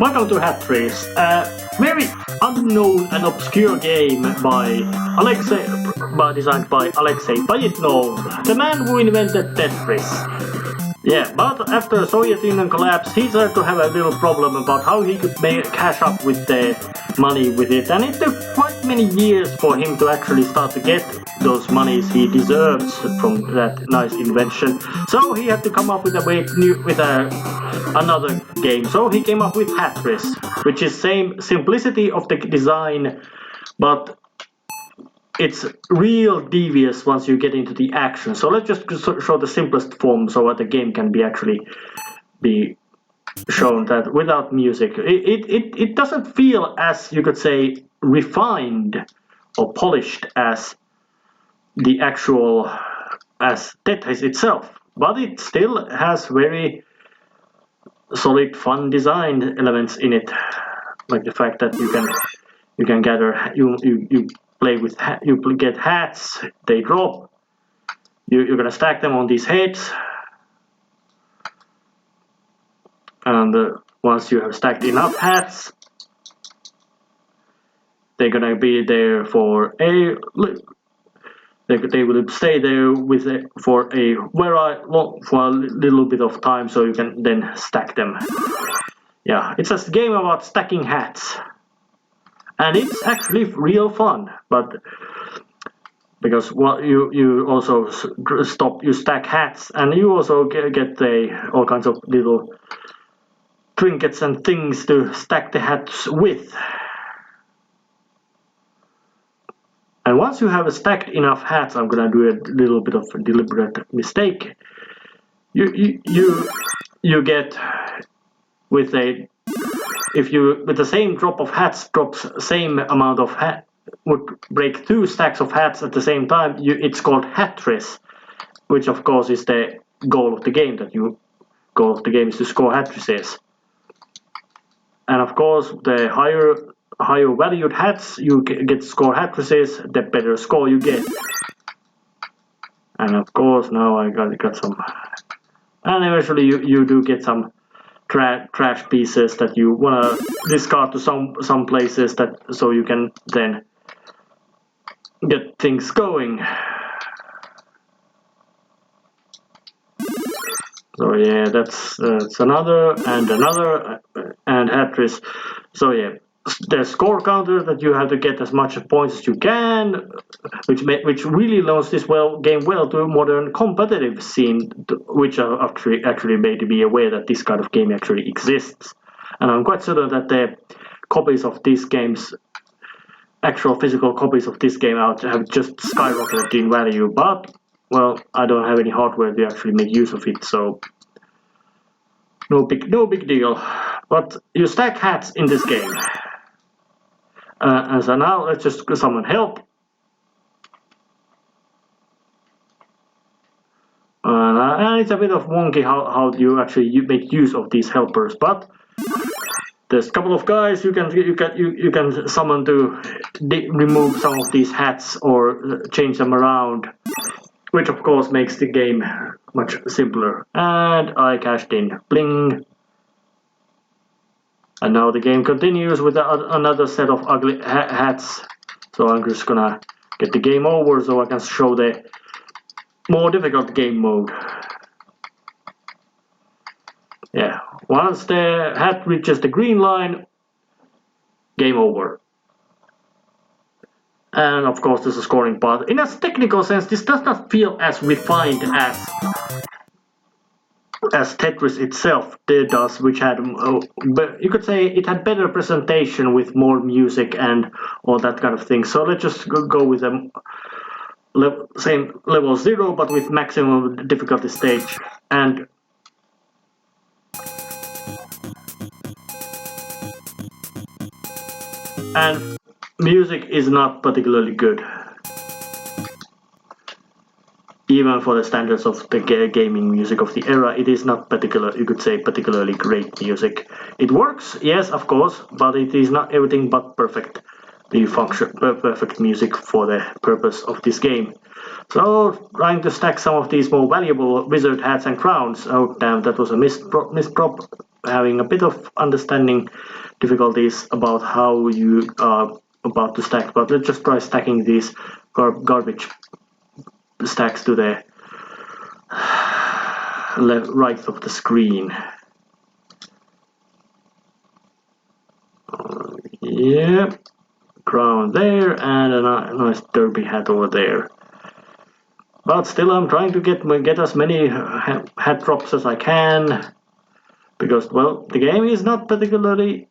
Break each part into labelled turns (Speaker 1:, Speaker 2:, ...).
Speaker 1: Welcome to Hatris, a very unknown and obscure game designed by Alexei Pajitnov, the man who invented Tetris. Yeah, but after Soviet Union collapse, he started to have a little problem about how he could cash up with the money with it, and it took quite many years for him to actually start to get those monies he deserves from that nice invention. So he had to come up with another game. So he came up with Hatris, which is same simplicity of the design, but it's real devious once you get into the action. So let's just show the simplest form so that the game can be actually be shown that without music. It doesn't feel as, you could say, refined or polished as the actual as Tetris itself, but it still has very solid fun design elements in it, like the fact that you can gather, you play with, you get hats, they drop, you're gonna stack them on these heads, and once you have stacked enough hats, they're gonna be there for they will stay there for a little bit of time, so you can then stack them. Yeah, it's a game about stacking hats, and it's actually real fun. But because you also you stack hats, and you also get all kinds of little trinkets and things to stack the hats with. And once you have stacked enough hats, I'm gonna do a little bit of a deliberate mistake. You get with the same drop of hats drops same amount of hat would break 2 stacks of hats at the same time. It's called Hatris, which of course is the goal of the game. Goal of the game is to score Hatrises. And of course, the higher valued hats you get score Hatrises, the better score you get. And of course now I got some, and eventually you do get some trash pieces that you wanna discard to some places, that so you can then get things going. So yeah, that's another and Hatris. So yeah, the score counter that you have to get as much points as you can, which really loans this game well to modern competitive scene, which are actually made to be aware that this kind of game actually exists. And I'm quite certain that the copies of these games, actual physical copies of this game out, have just skyrocketed in value. But well, I don't have any hardware to actually make use of it, so no big deal. But you stack hats in this game. And so now let's just summon Help. And it's a bit of wonky how you actually make use of these helpers, but there's a couple of guys you can summon to remove some of these hats or change them around, which of course makes the game much simpler. And I cashed in. Bling. And now the game continues with another set of ugly hats. So I'm just gonna get the game over so I can show the more difficult game mode. Yeah, once the hat reaches the green line, game over. And of course there's a scoring part. In a technical sense, this does not feel as refined as Tetris itself does, which had, but you could say it had better presentation with more music and all that kind of thing. So let's just go with a same level 0, but with maximum difficulty stage. And music is not particularly good, even for the standards of the gaming music of the era. It is not particularly great music. It works, yes, of course, but it is not everything but perfect. the perfect music for the purpose of this game. So trying to stack some of these more valuable wizard hats and crowns. Oh damn, that was a missed prop. Having a bit of understanding difficulties about how you are about to stack, but let's just try stacking these garbage stacks to the right of the screen. Yeah, crown there and a nice derby hat over there. But still, I'm trying to get as many hat drops as I can, because well, the game is not particularly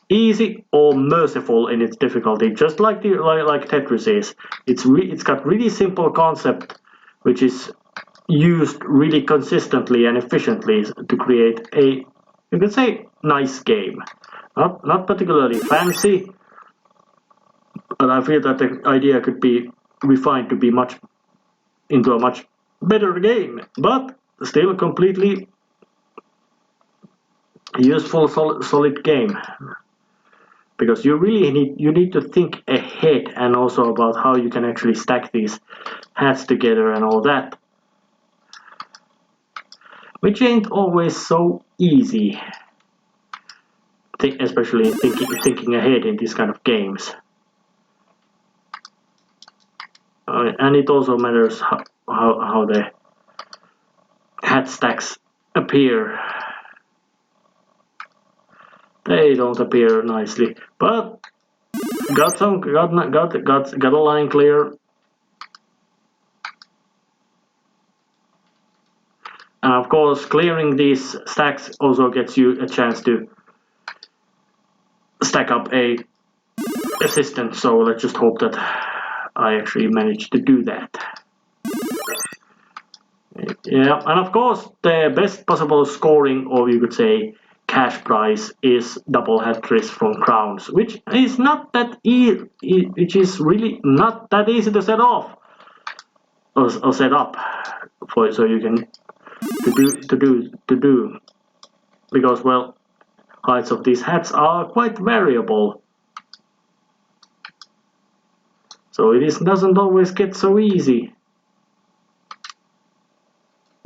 Speaker 1: easy or merciful in its difficulty. Just like Tetris is, it's got really simple concept, which is used really consistently and efficiently to create a, you could say, nice game. Not particularly fancy, but I feel that the idea could be refined to be into a much better game, but still a completely useful, solid game. Because you really need to think ahead, and also about how you can actually stack these hats together and all that, which ain't always so easy. Especially thinking ahead in these kind of games. And it also matters how the hat stacks appear. They don't appear nicely, but got a line clear. And of course, clearing these stacks also gets you a chance to stack up a assistant. So let's just hope that I actually managed to do that. Yeah, and of course the best possible scoring, or you could say cash prize, is double Hatris from crowns, which is not that which is really not that easy to set off or set up for, so you can to do because well, heights of these hats are quite variable, so doesn't always get so easy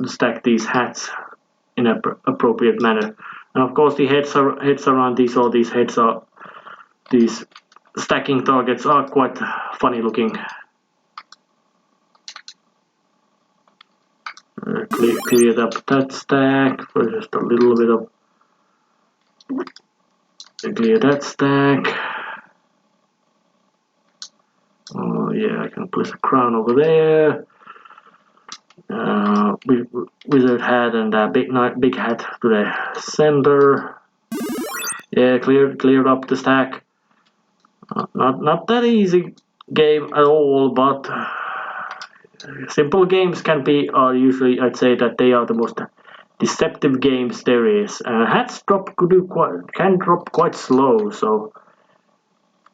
Speaker 1: to stack these hats in an appropriate manner. And of course the heads around these stacking targets are quite funny looking. Cleared up that stack for just a little bit of. Clear that stack. Oh yeah, I can place a crown over there. Wizard hat and a big hat to the center. Yeah, cleared up the stack. Not that easy game at all, but simple games are usually, I'd say that they are the most deceptive games there is. Hats can drop quite slow, so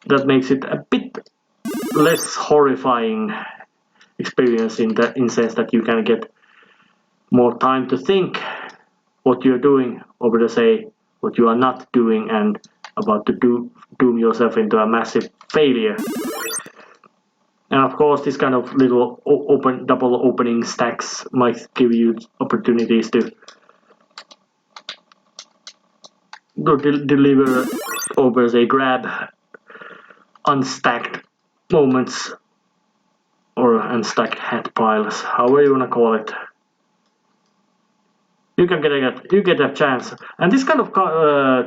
Speaker 1: that makes it a bit less horrifying experience in sense that you can get more time to think what you're doing over to say what you are not doing and about to doom yourself into a massive failure. And of course this kind of little double opening stacks might give you opportunities to deliver over, say, grab unstacked moments or unstacked hat piles, however you wanna call it. You get a chance, and this kind of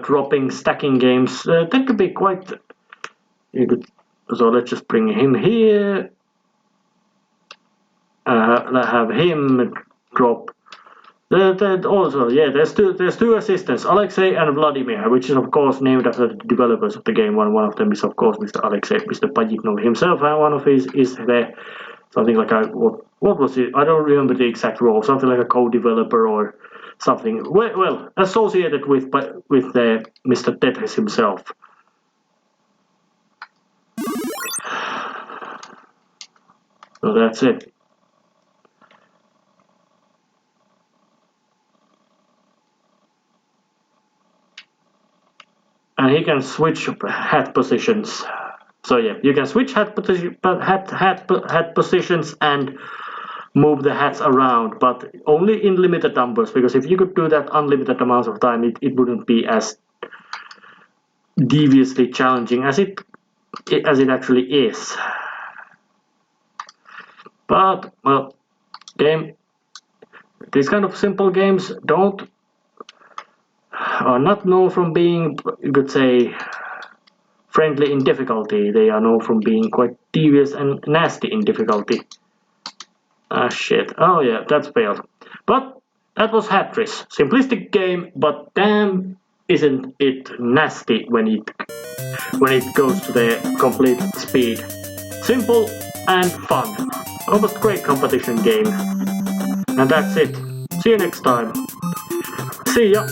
Speaker 1: dropping stacking games they could be quite. So let's just bring him here. Have him drop. Also, yeah, there's two assistants, Alexei and Vladimir, which is of course named after the developers of the game. One of them is of course Mr. Pajitnov himself, and one of his is the something like a what was it? I don't remember the exact role. Something like a co-developer or something. Well, associated with the Mr. Tetris himself. So that's it. And he can switch hat positions. So yeah, you can switch hat positions and move the hats around, but only in limited numbers, because if you could do that unlimited amounts of time, it wouldn't be as deviously challenging as it actually is. But well, these kind of simple games are not known from being, you could say, friendly in difficulty. They are known from being quite devious and nasty in difficulty. Ah shit. Oh yeah, that's failed. But that was Hatris. Simplistic game, but damn isn't it nasty when it goes to the complete speed. Simple and fun. Almost great competition game. And that's it. See you next time. See ya.